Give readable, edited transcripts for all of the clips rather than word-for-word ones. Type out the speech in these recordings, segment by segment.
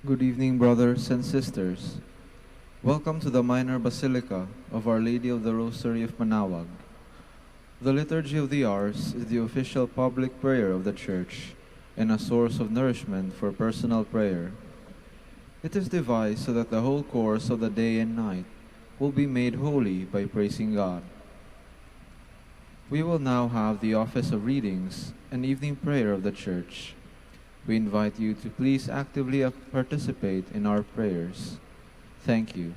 Good evening, brothers and sisters. Welcome to the Minor Basilica of Our Lady of the Rosary of Manaoag. The Liturgy of the Hours is the official public prayer of the Church and a source of nourishment for personal prayer. It is devised so that the whole course of the day and night will be made holy by praising God. We will now have the office of readings and evening prayer of the Church. We invite you to please actively participate in our prayers. Thank you.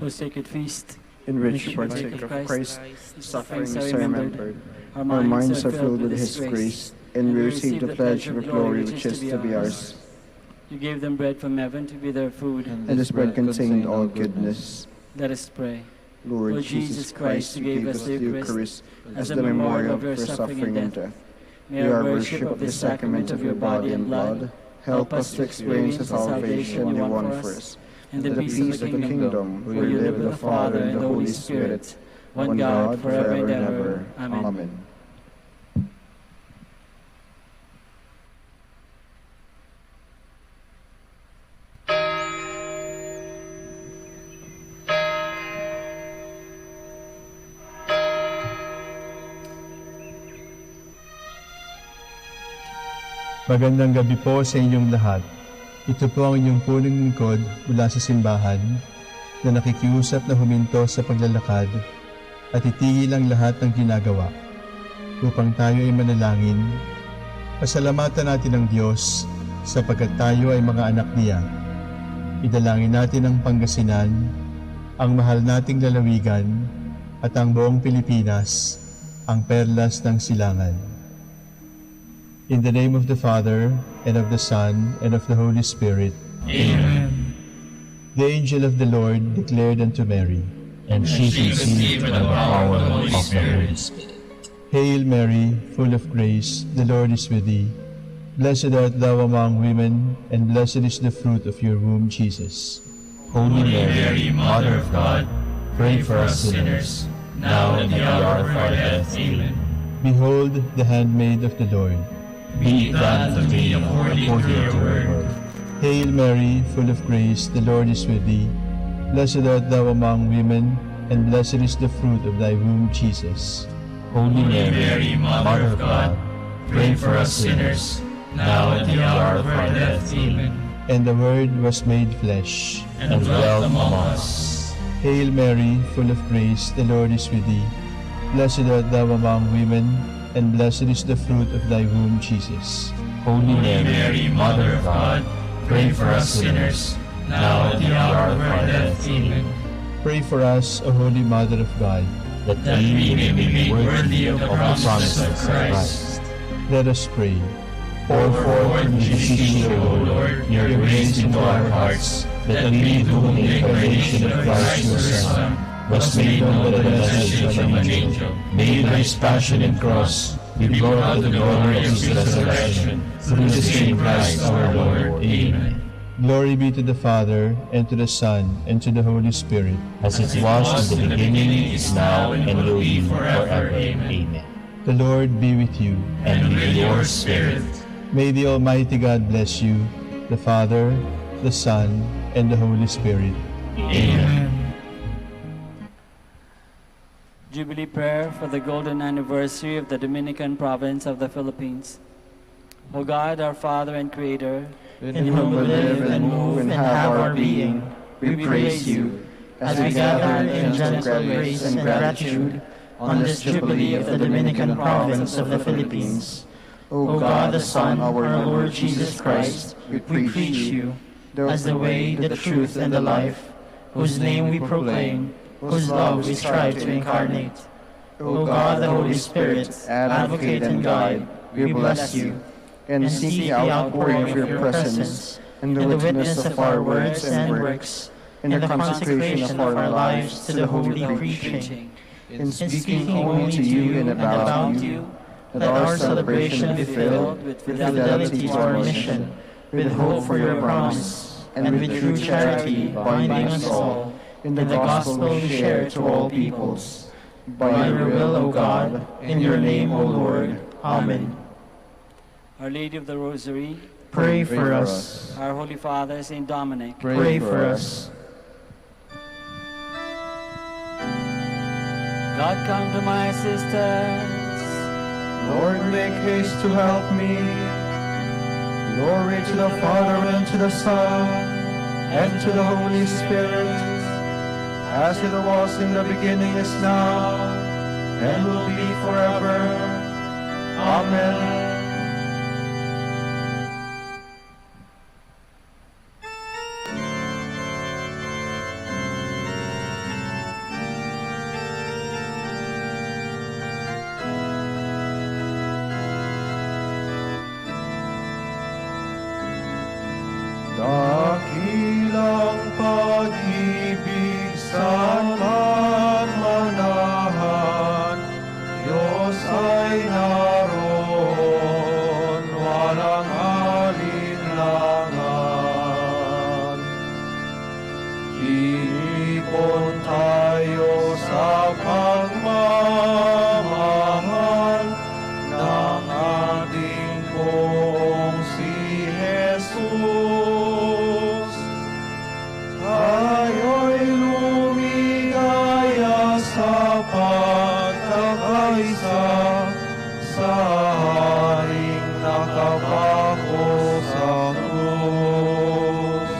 O sacred feast, in which we partake of Christ's sufferings are remembered. Our minds are filled with His grace, and we receive the pledge of glory which is to be ours. You gave them bread from heaven to be their food, And this bread contained all goodness. Let us pray. Lord Jesus Christ, you gave us the Eucharist as the memorial of your suffering and death. May our worship of the sacrament of your body and blood help us to experience the salvation you won for us, and the peace of the kingdom, where you live with the Father and the Holy Spirit, one God, forever and ever. Amen. Magandang gabi po sa inyong lahat. Ito po ang inyong punong lingkod mula sa simbahan na nakikiusap na huminto sa paglalakad at itigil ang lahat ng ginagawa upang tayo ay manalangin. Pasalamatan natin ang Diyos sapagkat tayo ay mga anak niya. Idalangin natin ang Pangasinan, ang mahal nating lalawigan at ang buong Pilipinas, ang perlas ng silangan. In the name of the Father, and of the Son, and of the Holy Spirit. Amen. The angel of the Lord declared unto Mary, And she conceived by the power of the Holy Spirit. Hail Mary, full of grace, the Lord is with thee. Blessed art thou among women, and blessed is the fruit of your womb, Jesus. Holy Mary, Mother of God, pray for us sinners, now and at the hour of our death. Amen. Behold the handmaid of the Lord. Be it done to me according to your word. Hail Mary, full of grace, the Lord is with thee. Blessed art thou among women, and blessed is the fruit of thy womb, Jesus. Holy Mary, Mother of God, pray for us sinners, now and at the hour of our death. Amen. And the Word was made flesh, And dwelt among us. Hail Mary, full of grace, the Lord is with thee. Blessed art thou among women, and blessed is the fruit of thy womb, Jesus. Holy Mary, Mother of God, pray for us sinners, now and at the hour of our death. Amen. Pray for us, O Holy Mother of God, That we may be made worthy of the promises of Christ. let us pray. Pour forth in Jesus, O Lord, your grace into our hearts, that we, through the incarnation of Christ your Son, was made known by the message from an angel, made by his passion and cross, be brought out the glory of his resurrection, through the same Christ our Lord. Amen. Glory be to the Father, and to the Son, and to the Holy Spirit, As it was in the beginning, is now, and will be forever. Amen. The Lord be with you. And with your spirit. May the Almighty God bless you, the Father, the Son, and the Holy Spirit. Amen. Jubilee prayer for the golden anniversary of the Dominican province of the Philippines. O God, our Father and Creator, In whom we live and move and have our being, we praise you, as we gather in gentle grace and gratitude on this Jubilee of the Dominican province of the Philippines. O God, the Son, our Lord Jesus Christ, we preach you as the way, the truth, and the life, whose name we proclaim, whose love we strive to incarnate. O God, the Holy Spirit, advocate and guide, we bless you, and seek the outpouring of your presence, and the witness of our words and works, and the consecration of our lives to the holy preaching, in speaking only to you and about you, that our celebration be filled with fidelity to our mission, with hope for your promise, and with true charity binding us all in the gospel we share to all peoples. By your will, O God, in your name, O Lord. Amen. Our Lady of the Rosary, Pray for us. our Holy Father, Saint Dominic, Pray for us. God, come to my assistance. Lord, make haste to help me. Glory to the Father, and to the Son, and to the Holy Spirit, as it was in the beginning, is now, and will be forever. Amen. Dakilang pag-ibig sa manahan, Diyos ay naroon, walang alinlangan. Iipon tayo sa pagmamahal ng ating Poong si Jesus. Tayo'y lumigaya sa pagkakaisa, sa haring nakapako sa krus.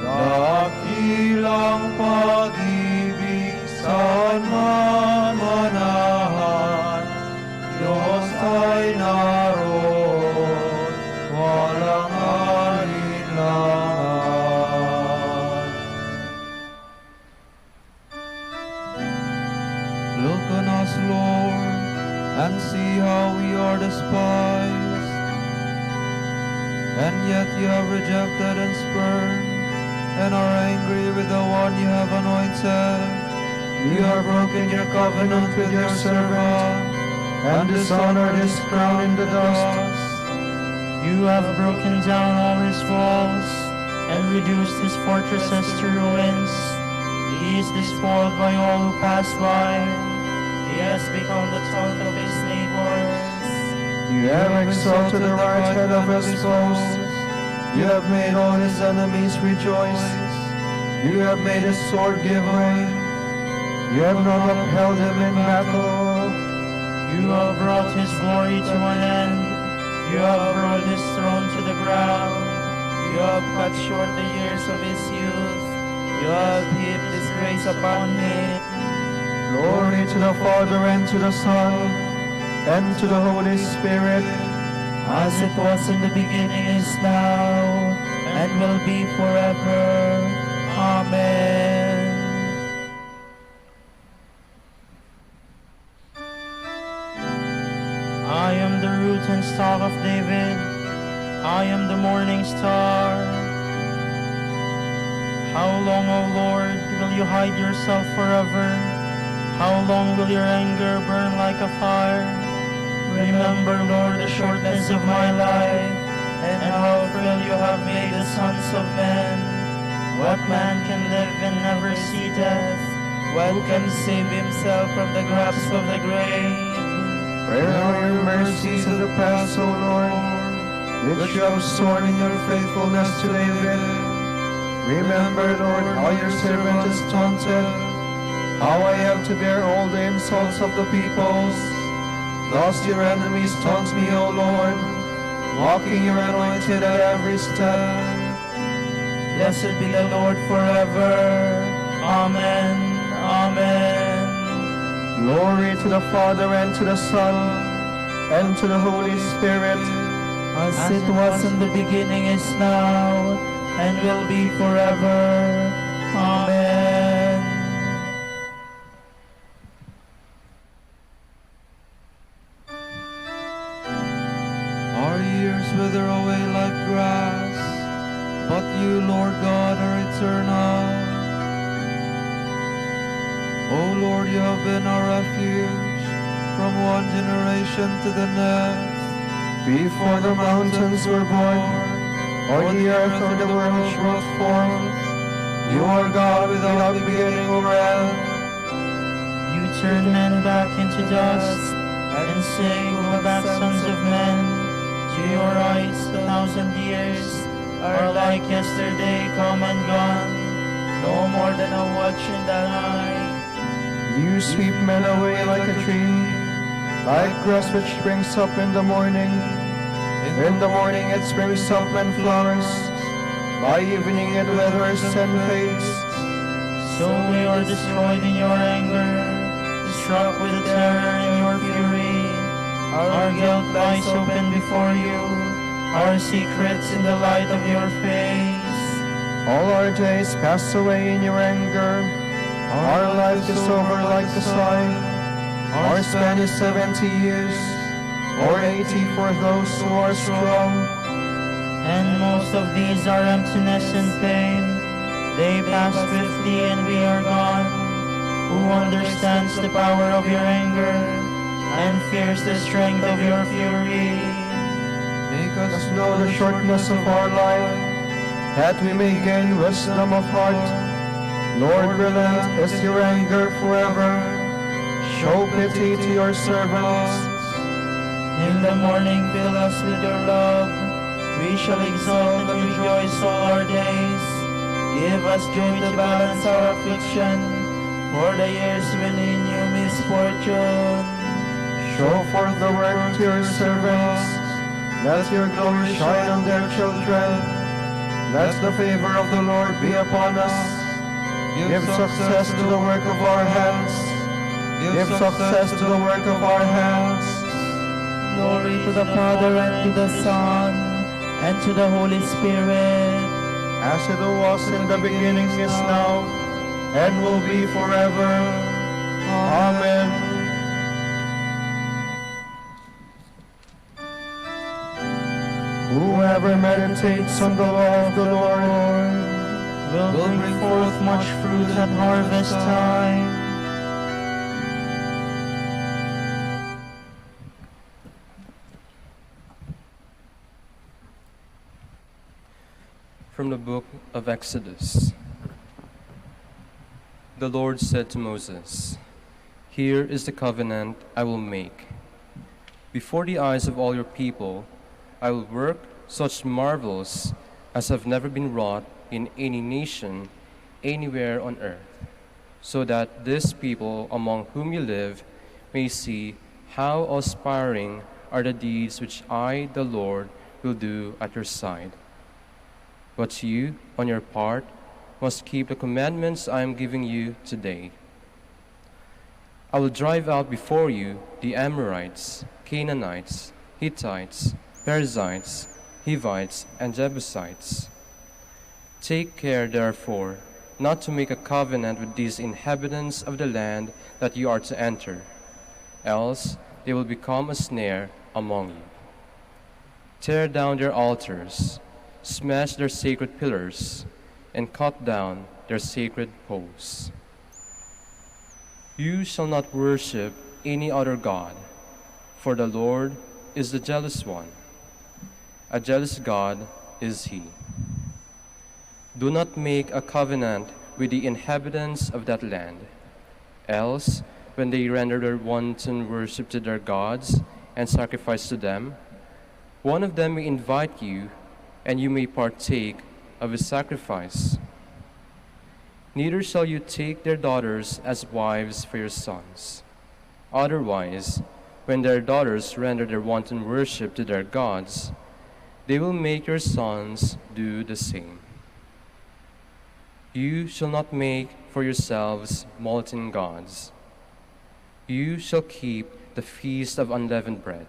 Dakilang pag-ibig sa manahan, Diyos ay naroon, walang alinlangan. Look on us, Lord, and see how we are despised. And yet you have rejected and spurned, and are angry with the one you have anointed. You have broken your covenant with your servant, and dishonored his crown in the dust. You have broken down all his walls, and reduced his fortresses to ruins. He is despoiled by all who pass by. He has become the taunt of his neighbors. You have exalted the right hand of his foes. You have made all his enemies rejoice. You have made his sword give way. You have not upheld him in battle. You have brought his glory to an end. You have brought his throne to the ground. You have cut short the years of his youth. You have heaped disgrace upon him. Glory to the Father, and to the Son, and to the Holy Spirit, As it was in the beginning, is now, and will be forever. Amen. I am the root and stock of David. I am the morning star. How long, O Lord, will you hide yourself forever? How long will your anger burn like a fire? Remember, Lord, the shortness of my life, and how frail you have made the sons of men. What man can live and never see death? What can save himself from the grasp of the grave? where are your mercies of the past, O Lord, which you have sworn in your faithfulness to David? Remember, Lord, how your servant is taunted, how I have to bear all the insults of the peoples. Thus your enemies taunt me, O Lord, mocking your anointed at every step. Blessed be the Lord forever. Amen. Amen. Glory to the Father, and to the Son, and to the Holy Spirit, As it was in the beginning, is now, and will be forever. Amen. Our years wither away like grass, but you, Lord God, are eternal. O Lord, you have been our refuge from one generation to the next. Before the mountains were born, or the earth or the world brought forth, you are God without beginning or end. You turn men back into dust, and say, Go back, sons of men. 1,000 years are like yesterday come and gone, no more than a watch in the night. You sweep men away like a tree, like grass which springs up in the morning. In the morning it springs up and flowers, by evening it withers and fades. So we are destroyed in your anger, struck with terror in your fury. Our guilt lies open before you, our secrets in the light of your face. All our days pass away in your anger, our life is over like the sigh. Our span is 70 years, or 80 for those who are strong. And most of these are emptiness and pain. They pass swiftly and we are gone. Who understands the power of your anger and fears the strength of your fury? Make us know the shortness of our life, that we may gain wisdom of heart. Lord, relent is your anger forever. Show pity to your servants. In the morning fill us with your love. We shall exult and rejoice all our days. Give us joy to balance our affliction, for the years when in you misfortune. Show forth the work to your servants. Let your glory shine on their children. Let the favor of the Lord be upon us. Give success to the work of our hands. Give success to the work of our hands. Glory to the Father and to the Son and to the Holy Spirit. As it was in the beginning, is now, and will be forever. Amen. Whoever meditates on the law of the Lord Will bring forth much fruit at harvest time. From the book of Exodus. The Lord said to Moses, "Here is the covenant I will make. Before the eyes of all your people, I will work such marvels as have never been wrought in any nation anywhere on earth, so that this people among whom you live may see how aspiring are the deeds which I, the Lord, will do at your side. But you, on your part, must keep the commandments I am giving you today. I will drive out before you the Amorites, Canaanites, Hittites, Perizzites, Hivites, and Jebusites. Take care, therefore, not to make a covenant with these inhabitants of the land that you are to enter, else they will become a snare among you. Tear down their altars, smash their sacred pillars, and cut down their sacred posts. You shall not worship any other god, for the Lord is the jealous one. A jealous God is he. Do not make a covenant with the inhabitants of that land, else, when they render their wanton worship to their gods and sacrifice to them, one of them may invite you, and you may partake of his sacrifice. Neither shall you take their daughters as wives for your sons. Otherwise, when their daughters render their wanton worship to their gods, they will make your sons do the same. You shall not make for yourselves molten gods. You shall keep the feast of unleavened bread.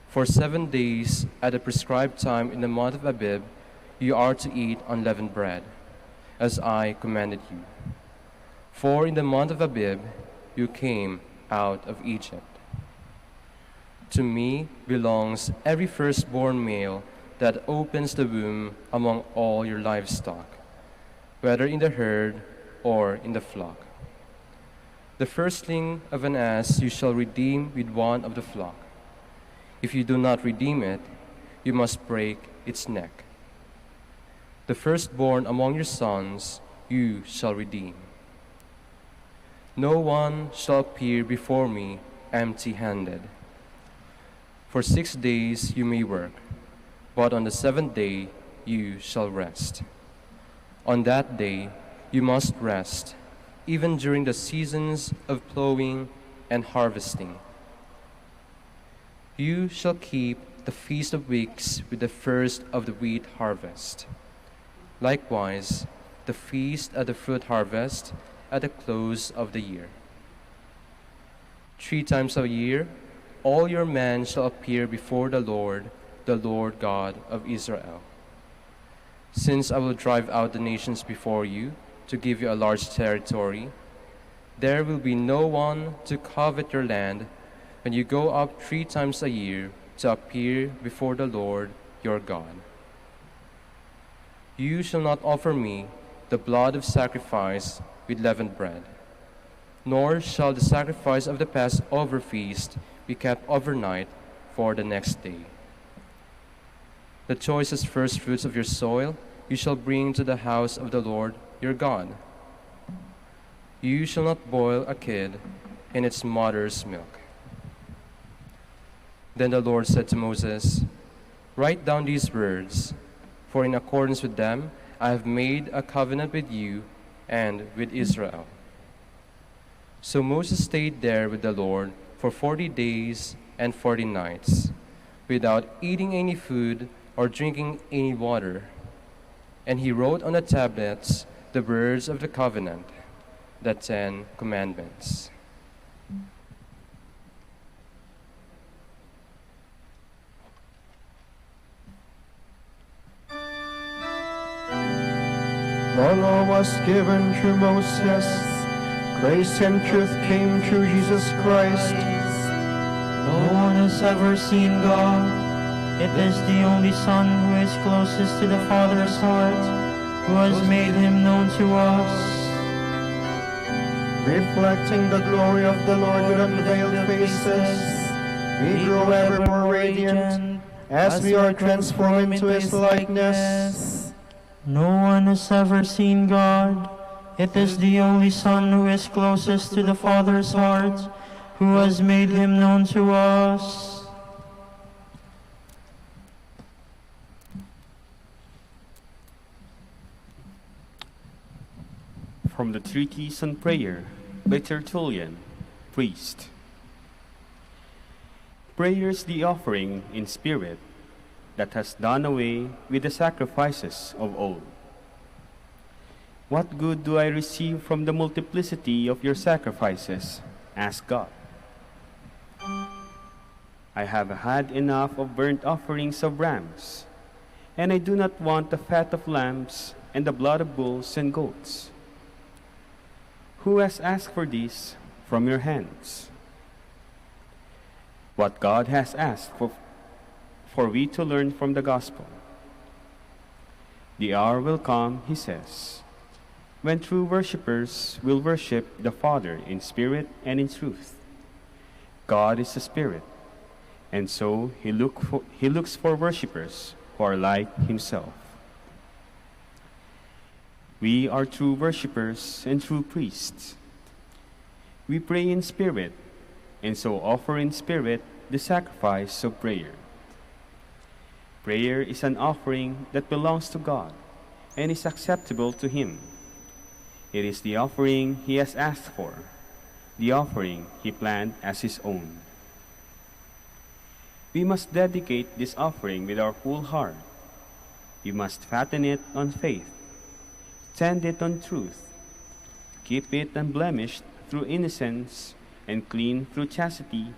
For 7 days at the prescribed time in the month of Abib, you are to eat unleavened bread, as I commanded you. For in the month of Abib you came out of Egypt. To me belongs every firstborn male that opens the womb among all your livestock, whether in the herd or in the flock. The firstling of an ass you shall redeem with one of the flock. If you do not redeem it, you must break its neck. The firstborn among your sons you shall redeem. No one shall appear before me empty-handed. For 6 days you may work, but on the seventh day you shall rest. On that day you must rest, even during the seasons of plowing and harvesting. You shall keep the Feast of Weeks with the first of the wheat harvest. Likewise, the feast of the fruit harvest at the close of the year. 3 times a year, all your men shall appear before the Lord God of Israel. Since I will drive out the nations before you to give you a large territory, there will be no one to covet your land when you go up 3 times a year to appear before the Lord your God. You shall not offer me the blood of sacrifice with leavened bread, nor shall the sacrifice of the Passover feast be kept overnight for the next day. The choicest first fruits of your soil you shall bring to the house of the Lord your God. You shall not boil a kid in its mother's milk. Then the Lord said to Moses, "Write down these words, for in accordance with them I have made a covenant with you and with Israel." So Moses stayed there with the Lord for 40 days and 40 nights, without eating any food or drinking any water. And he wrote on the tablets the words of the covenant, the 10 Commandments. The law was given through Moses. Grace and truth came through Jesus Christ. No one has ever seen God. It is the only Son who is closest to the Father's heart, who has made him known to us. Reflecting the glory of the Lord with unveiled faces, we grow ever more radiant as we are transformed into his likeness. No one has ever seen God. It is the only Son who is closest to the Father's heart, who has made him known to us. From the Treatise on Prayer by Tertullian, priest. Prayer is the offering in spirit that has done away with the sacrifices of old. What good do I receive from the multiplicity of your sacrifices? Ask God. I have had enough of burnt offerings of rams, and I do not want the fat of lambs and the blood of bulls and goats. Who has asked for these from your hands? What God has asked for we to learn from the gospel. The hour will come, he says, when true worshippers will worship the Father in spirit and in truth. God is a spirit, and so he looks for worshippers who are like himself. We are true worshippers and true priests. We pray in spirit, and so offer in spirit the sacrifice of prayer. Prayer is an offering that belongs to God and is acceptable to him. It is the offering he has asked for, the offering he planned as his own. We must dedicate this offering with our whole heart. We must fatten it on faith, tend it on truth, keep it unblemished through innocence, and clean through chastity,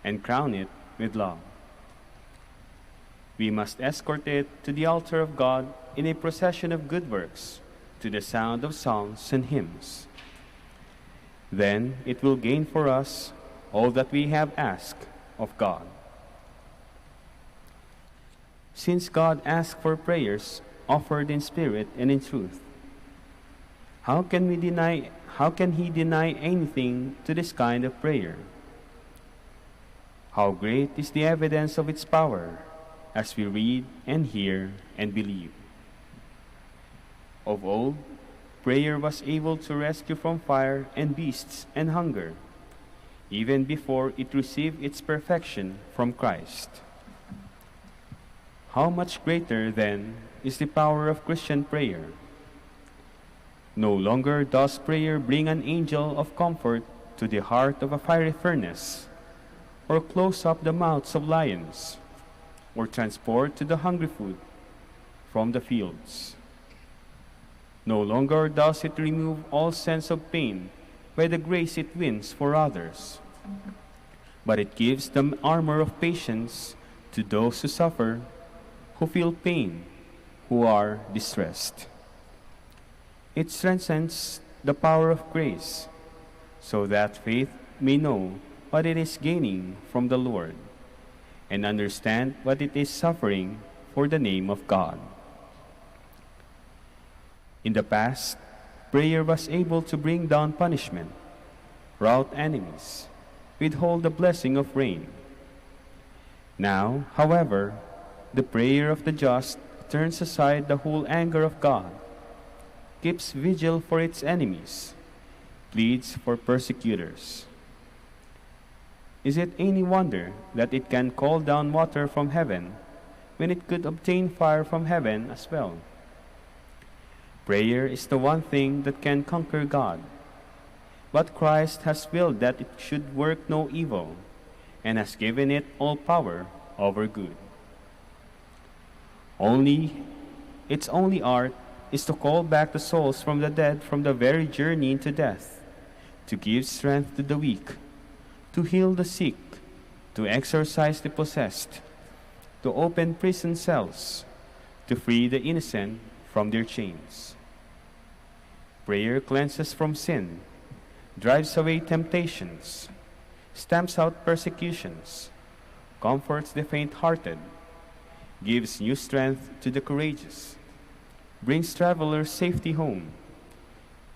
and crown it with love. We must escort it to the altar of God in a procession of good works, to the sound of psalms and hymns. Then it will gain for us all that we have asked of God. Since God asked for prayers offered in spirit and in truth, how can he deny anything to this kind of prayer? How great is the evidence of its power as we read and hear and believe. Of old, prayer was able to rescue from fire and beasts and hunger, even before it received its perfection from Christ. How much greater, then, is the power of Christian prayer? No longer does prayer bring an angel of comfort to the heart of a fiery furnace, or close up the mouths of lions, or transport to the hungry food from the fields. No longer does it remove all sense of pain by the grace it wins for others, but it gives the armor of patience to those who suffer, who feel pain, who are distressed. It strengthens the power of grace, so that faith may know what it is gaining from the Lord, and understand what it is suffering for the name of God. In the past, prayer was able to bring down punishment, rout enemies, withhold the blessing of rain. Now, however, the prayer of the just turns aside the whole anger of God, keeps vigil for its enemies, pleads for persecutors. Is it any wonder that it can call down water from heaven when it could obtain fire from heaven as well? Prayer is the one thing that can conquer God, but Christ has willed that it should work no evil, and has given it all power over good. Its only art is to call back the souls from the dead from the very journey into death, to give strength to the weak, to heal the sick, to exorcise the possessed, to open prison cells, to free the innocent from their chains. Prayer cleanses from sin, drives away temptations, stamps out persecutions, comforts the faint-hearted, gives new strength to the courageous, brings travelers safety home,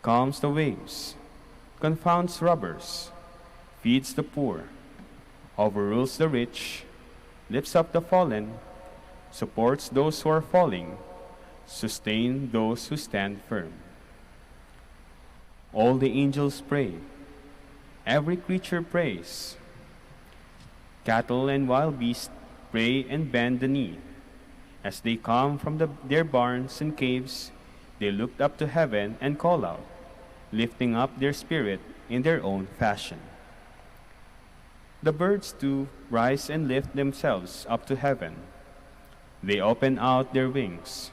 calms the waves, confounds robbers, feeds the poor, overrules the rich, lifts up the fallen, supports those who are falling, sustains those who stand firm. All the angels pray, every creature prays. Cattle and wild beasts pray and bend the knee. As they come from their barns and caves, they looked up to heaven and call out, lifting up their spirit in their own fashion. The birds too rise and lift themselves up to heaven. They open out their wings,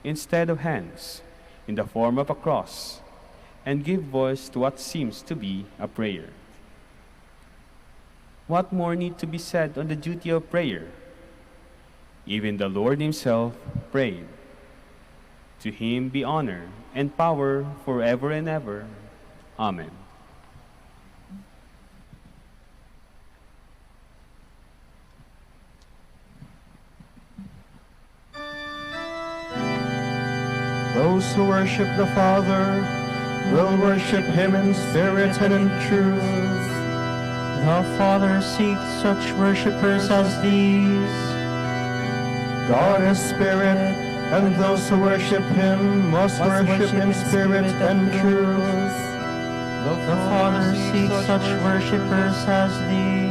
instead of hands, in the form of a cross, and give voice to what seems to be a prayer. What more need to be said on the duty of prayer? Even the Lord himself prayed. To him be honor and power forever and ever. Amen. Those who worship the Father will worship him in spirit and in truth. The Father seeks such worshippers as these. God is spirit, and those who worship him must worship in spirit and truth. The Father seeks such worshippers as these.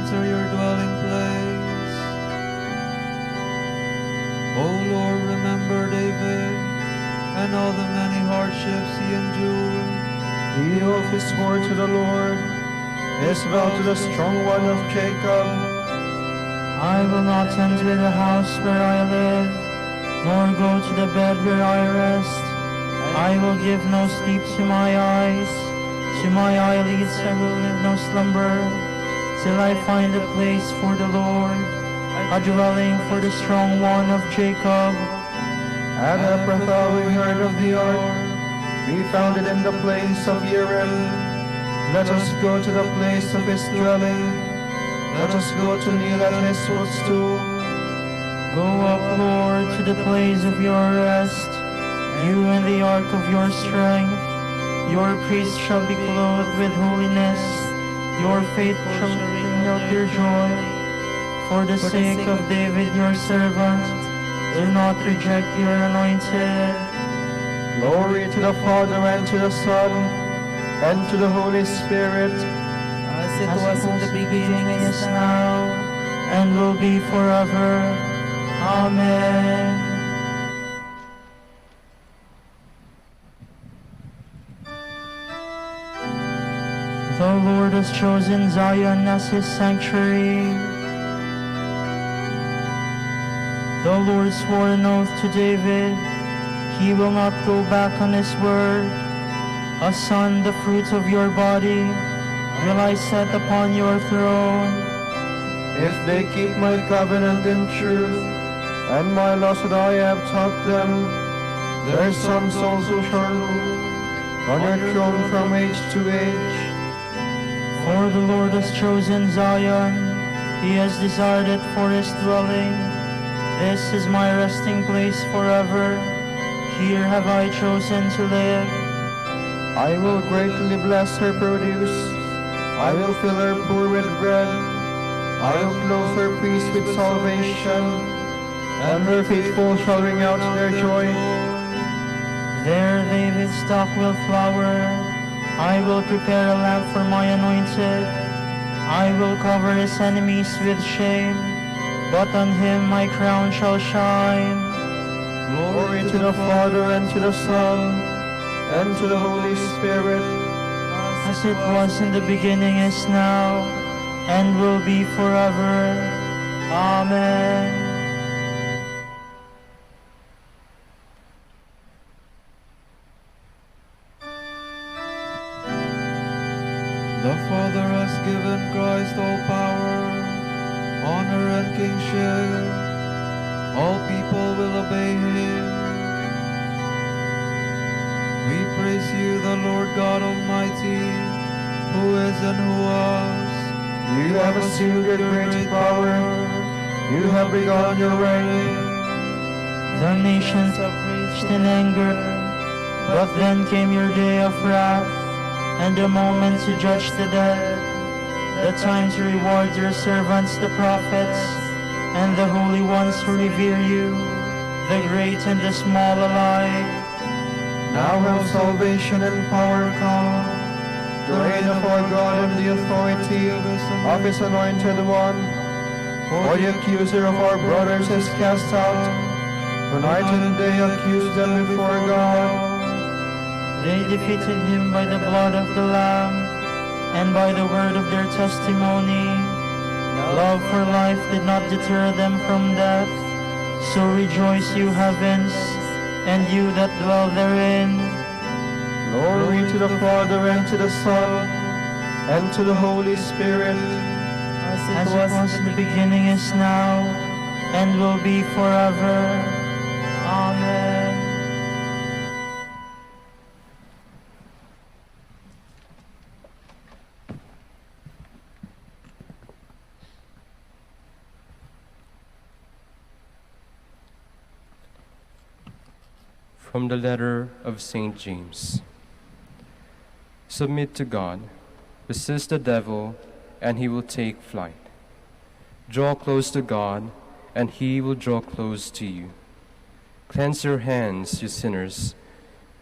enter your dwelling place. O Lord, remember David and all the many hardships he endured. He owed his sword to the Lord, his vow to the strong one of Jacob. I will not enter the house where I live, nor go to the bed where I rest. I will give no sleep to my eyes, to my eyelids I will give no slumber, till I find a place for the Lord, a dwelling for the strong one of Jacob. At Ephrathah we heard of the ark, we found it in the place of Urim. Let us go to the place of his dwelling, let us go to kneel at his footstool. Go up, Lord, to the place of your rest, you and the ark of your strength. Your priests shall be clothed with holiness, your faith shall bring out your joy. For the sake of David your servant, do not reject your anointed. Glory to the Father, and to the Son, and to the Holy Spirit, As it was in the beginning, is now, and will be forever. Amen. The Lord has chosen Zion as his sanctuary. The Lord swore an oath to David, he will not go back on his word. A son, the fruit of your body, will I set upon your throne. if they keep my covenant in truth, and my laws that I have taught them, their sons also shall rule on your throne from age to age. For the Lord has chosen Zion, he has desired it for his dwelling. This is my resting place forever, here have I chosen to live. I will greatly bless her produce, I will fill her poor with bread, I will clothe her priests with salvation, and her faithful shall ring out their joy. There David's stock will flower, I will prepare a lamp for my anointed. I will cover his enemies with shame, but on him my crown shall shine. Glory to the Father, and to the Son, and to the Holy Spirit, As it was in the beginning, is now, and will be forever. Amen. The Father has given Christ all power, honor and kingship. All people will obey him. We praise you, the Lord God Almighty, who is and who was. you have assumed your great power, you have begun your reign. The nations have raged in anger, but then came your day of wrath, and the moment to judge the dead, the time to reward your servants the prophets, and the holy ones who revere you, the great and the small alike. Now have salvation and power come, the reign of our God and the authority of his anointed one. For the accuser of our brothers is cast out, who night and day accuse them before God. They defeated him by the blood of the Lamb, and by the word of their testimony. Love for life did not deter them from death. So rejoice, you heavens, and you that dwell therein. Glory to the Father, and to the Son, and to the Holy Spirit, As it was in the beginning, is now, and will be forever. Amen. From the letter of St. James. Submit to God, resist the devil, and he will take flight. Draw close to God, and he will draw close to you. Cleanse your hands, you sinners.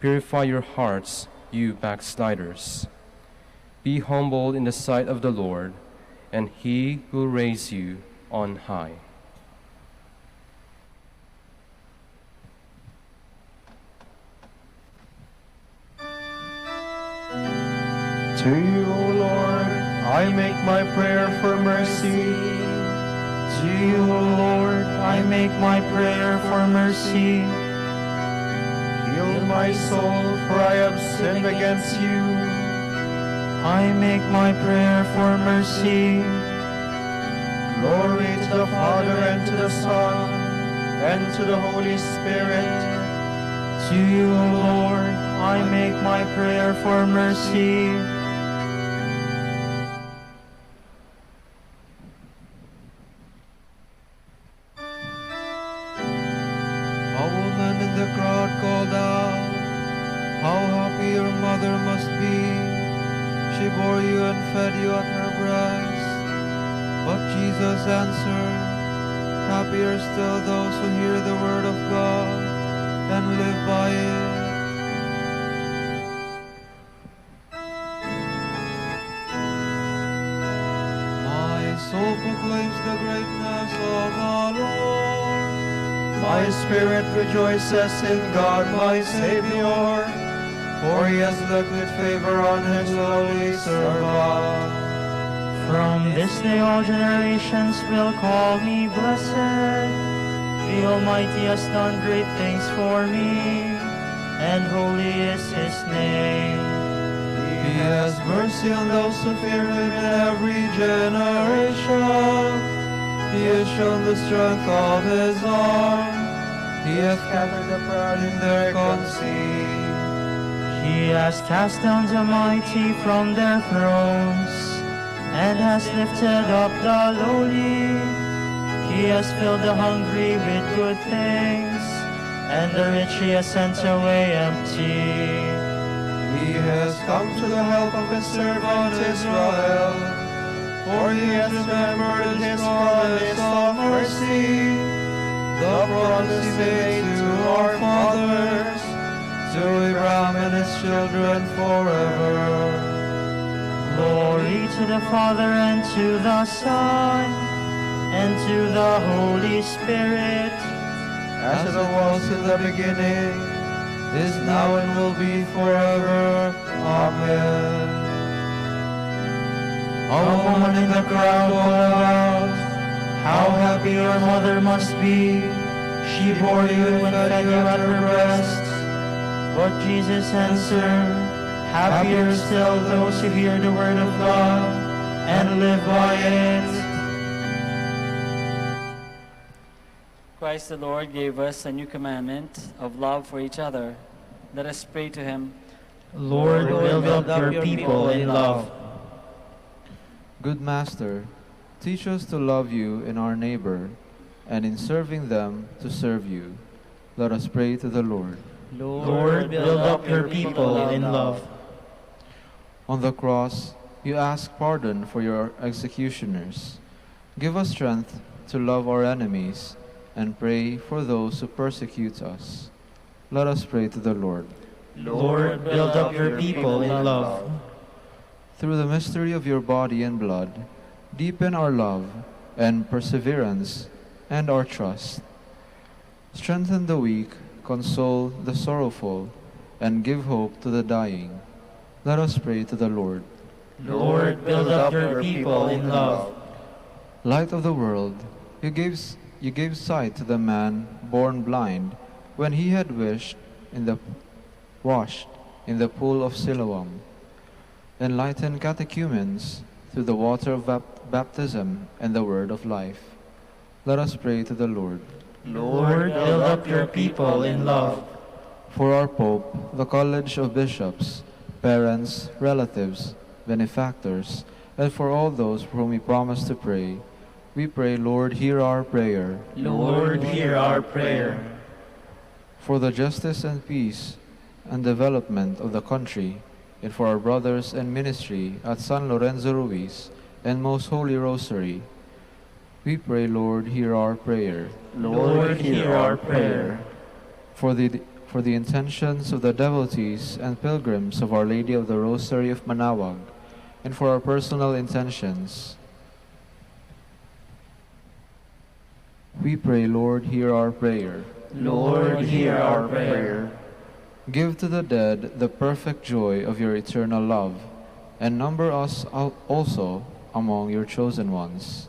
Purify your hearts, you backsliders. Be humble in the sight of the Lord, and he will raise you on high. To you, O Lord, I make my prayer for mercy. To you, O Lord, I make my prayer for mercy. Heal my soul, for I have sinned against you. I make my prayer for mercy. Glory to the Father, and to the Son, and to the Holy Spirit. To you, O Lord, I make my prayer for mercy. A woman in the crowd called out, "How happy your mother must be! She bore you and fed you at her breast." But Jesus answered, "Happy are still those who hear the word of God and live by it." My soul proclaims the greatness of the Lord. My spirit rejoices in God my Savior, for he has looked with favor on his lowly servant. From this day all generations will call me blessed. The Almighty has done great things for me, and holy is his name. He has mercy on those who fear him in every generation. He has shown the strength of his arm. He has scattered the proud in their conceit. He has cast down the mighty from their thrones, and has lifted up the lowly. He has filled the hungry with good things, and the rich he has sent away empty. He has come to the help of his servant Israel, for he has remembered his promise of mercy, the promise he made to our fathers, to Abraham and his children forever. Glory to the Father, and to the Son, and to the Holy Spirit, As it was in the beginning, is now and will be forever. Amen. A woman in the crowd called out, "How happy your mother must be! She bore you and fed you at her breast." But Jesus answered, "Happier still those who hear the word of God and live by it." Christ the Lord gave us a new commandment of love for each other. Let us pray to him. Lord, build up your people in love. Good Master, teach us to love you in our neighbor, and in serving them to serve you. Let us pray to the Lord. Lord, build up your people in love. On the cross, you ask pardon for your executioners. Give us strength to love our enemies and pray for those who persecute us. Let us pray to the Lord. Lord, build up your people in love. Through the mystery of your body and blood, deepen our love and perseverance and our trust. Strengthen the weak, console the sorrowful, and give hope to the dying. Let us pray to the Lord. Lord, build up your people in love. Light of the world, you gave sight to the man born blind when he had washed in the pool of Siloam. Enlighten catechumens through the water of baptism and the word of life. Let us pray to the Lord. Lord, build up your people in love. For our Pope, the College of Bishops, parents, relatives, benefactors, and for all those for whom we promise to pray, we pray, Lord, hear our prayer. Lord, hear our prayer. For the justice and peace and development of the country, and for our brothers and ministry at San Lorenzo Ruiz and Most Holy Rosary, we pray, Lord, hear our prayer. Lord, hear our prayer. For the intentions of the devotees and pilgrims of Our Lady of the Rosary of Manaoag, and for our personal intentions, We pray, Lord, hear our prayer. Lord, hear our prayer. Give to the dead the perfect joy of your eternal love, and number us also among your chosen ones.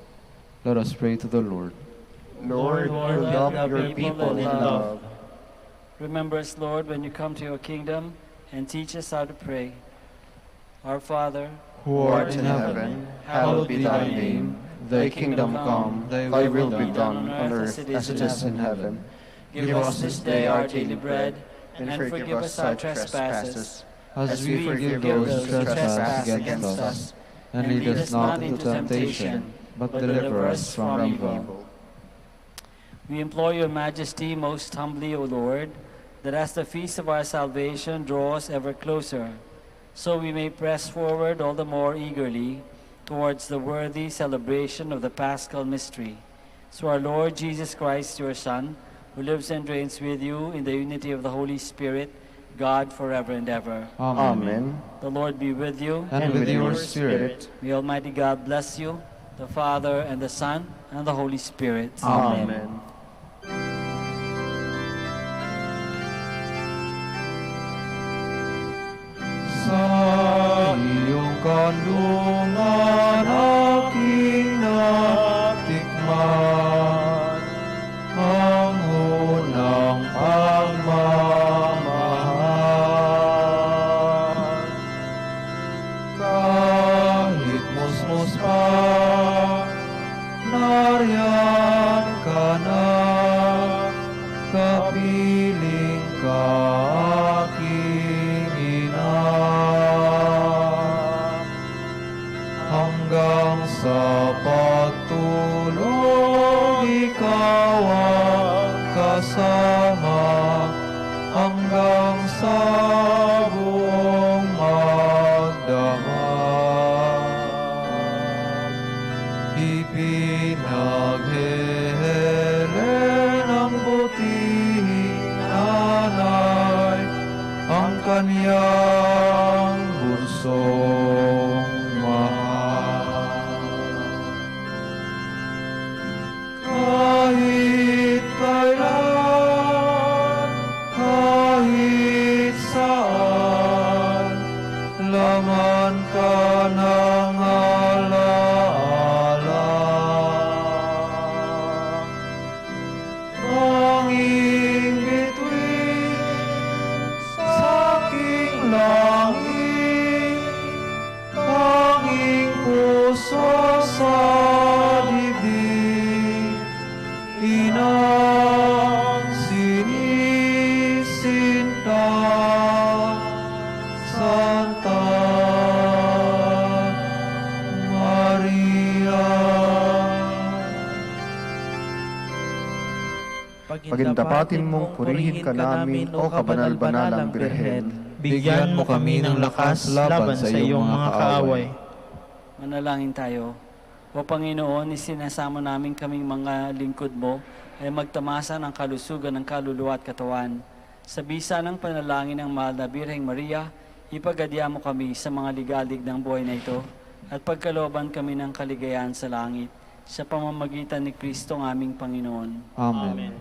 Let us pray to the Lord. Lord, build up your people in love. Remember us, Lord, when you come to your kingdom, and teach us how to pray. Our Father, Who art in heaven, hallowed be thy name. Thy kingdom come, thy will be done on earth as it is in heaven. give us this day our daily bread, and forgive us our trespasses, as we forgive those who trespass against us. And lead us not into temptation, but deliver us from evil. We implore your majesty most humbly, O Lord, that as the feast of our salvation draws ever closer, so we may press forward all the more eagerly towards the worthy celebration of the Paschal mystery. So our Lord Jesus Christ, your Son, who lives and reigns with you in the unity of the Holy Spirit, God forever and ever. Amen. The Lord be with you. And with your spirit. May Almighty God bless you, the Father, and the Son, and the Holy Spirit. Amen. Sa iyong kanlungan aking natikman ang unang pagmamahal. Kahit musmus pa, nariyan ka na, kapiling ka aking ina. Hanggang sa pagtulog, ikaw ang kasama, hanggang sa buong magdamag. Ipinaghehelen ang butihing nanay, ang kanyang bunsong mahal. Kahit kailan, kahit saan, laman ka ng alaala. Tanging bituin sa aking langit, tanging puso sa dibdib, inang sinisinta, Santa Maria. Pagindapatin mong purihin ka namin, O kabanal-banalang Birhen. Bigyan mo kami ng lakas laban sa iyong mga kaaway. Manalangin tayo. O Panginoon, isinasamo namin kaming mga lingkod mo ay magtamasa ng kalusugan ng kaluluwa at katawan. Sa bisa ng panalangin ng mahal na Birheng Maria, ipagadya mo kami sa mga ligalig ng buhay na ito at pagkalooban kami ng kaligayahan sa langit sa pamamagitan ni Kristo ng aming Panginoon. Amen.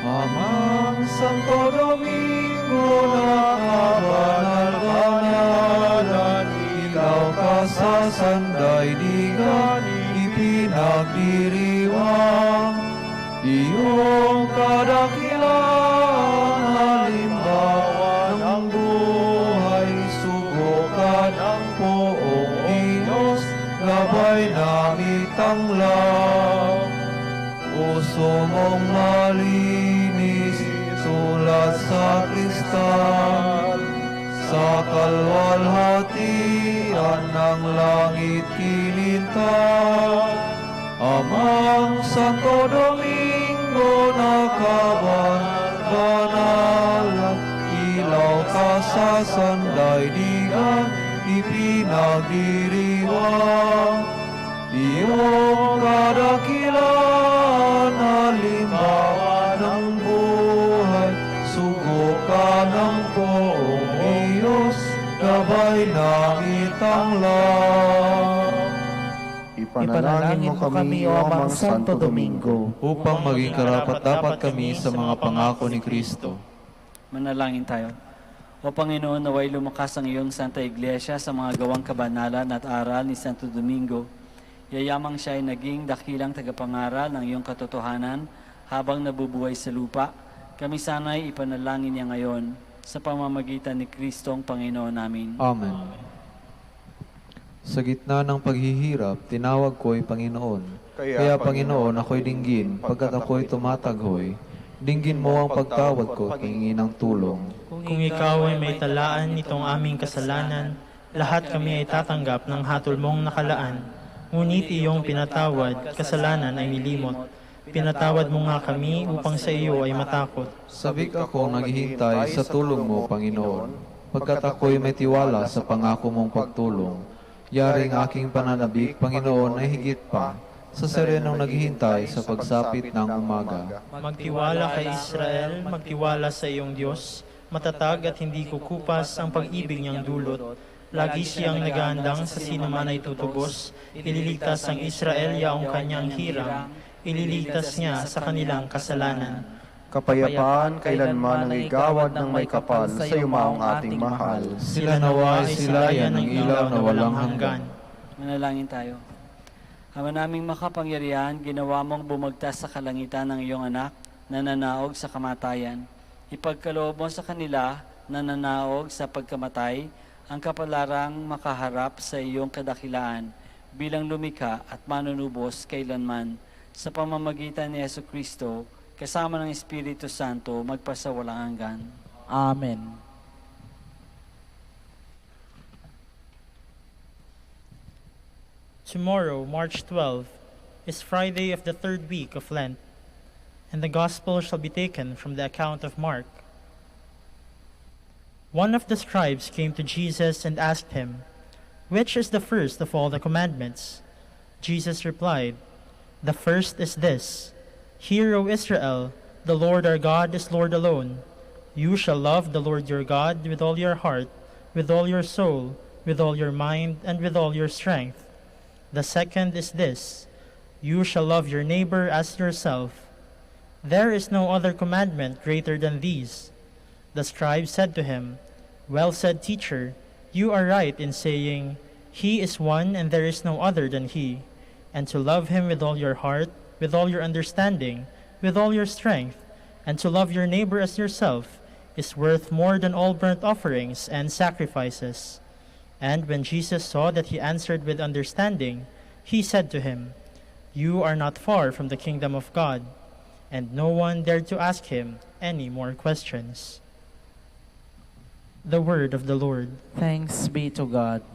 Amang Santo Domingo na kabanal-banalan, ikaw ka sa sandaigdigan ipinagdiriwang. Iyong kadakilaan halimbawa ng buhay, subukan ang poong Diyos, gabay na itanglaw. Puso mong malinis, sulat sa kristal, sa kalwalhatian ng langit kinintay. Amang Santo Domingo na kabanal-banalan, ilaw ka sa sandaigdigan ipinagdiriwang. Iyong kadakilaan halimbawa ng buhay, subukan ng poong Diyos, gabay ng itanglaw. Ipanalangin mo kami, O Amang Santo Domingo, upang maging karapat-dapat kami sa mga pangako ni Kristo. Manalangin tayo. O Panginoon, naway lumakas ang iyong Santa Iglesia sa mga gawang kabanalan at aral ni Santo Domingo. Yayamang siya ay naging dakilang tagapangaral ng iyong katotohanan habang nabubuhay sa lupa. Kami sana'y ipanalangin niya ngayon sa pamamagitan ni Kristong Panginoon namin. Amen. Sa gitna ng paghihirap, tinawag ko'y Panginoon. Kaya Panginoon, ako'y dinggin, pagkat ako'y tumataghoy. Dinggin mo ang pagtawad ko at hingi ng tulong. kung ikaw ay may talaan nitong aming kasalanan, lahat kami ay tatanggap ng hatol mong nakalaan. Ngunit iyong pinatawad, kasalanan ay nilimot. Pinatawad mo nga kami upang sa iyo ay matakot. Sabik ako naghihintay sa tulong mo, Panginoon, pagkat ako'y may tiwala sa pangako mong pagtulong. Yaring aking pananabik, Panginoon, ay higit pa sa serenong naghihintay sa pagsapit ng umaga. Magtiwala kay Israel, magtiwala sa iyong Diyos, matatag at hindi kukupas ang pag-ibig niyang dulot. Lagi siyang nagaandang sa sinuman ay tutubos, ililigtas ang Israel yaong kanyang hirang, ililigtas niya sa kanilang kasalanan. Kapayapaan kailanman ang igawad ng may kapal sa yumaong ating mahal. Sila nawa ay silayan ng ilaw na walang hanggan. Manalangin tayo. Ama naming makapangyarihan, ginawa mong bumagtas sa kalangitan ng iyong anak na nanaog sa kamatayan. Ipagkaloob mo sa kanila na nanaog sa pagkamatay ang kapalarang makaharap sa iyong kadakilaan bilang lumikha at manunubos kailanman sa pamamagitan ni Jesucristo kasama ng Espiritu Santo magpasawalang hanggan. Amen. Tomorrow, March 12, is Friday of the third week of Lent, and the Gospel shall be taken from the account of Mark. One of the scribes came to Jesus and asked him, "Which is the first of all the commandments?" Jesus replied, "The first is this, Hear, O Israel, the Lord our God is Lord alone. You shall love the Lord your God with all your heart, with all your soul, with all your mind, and with all your strength. The second is this, You shall love your neighbor as yourself. There is no other commandment greater than these." The scribe said to him, "Well said, teacher. You are right in saying, He is one and there is no other than He, and to love Him with all your heart, with all your understanding, with all your strength, and to love your neighbor as yourself is worth more than all burnt offerings and sacrifices." And when Jesus saw that he answered with understanding, he said to him, "You are not far from the kingdom of God." And no one dared to ask him any more questions. The word of the Lord. Thanks be to God.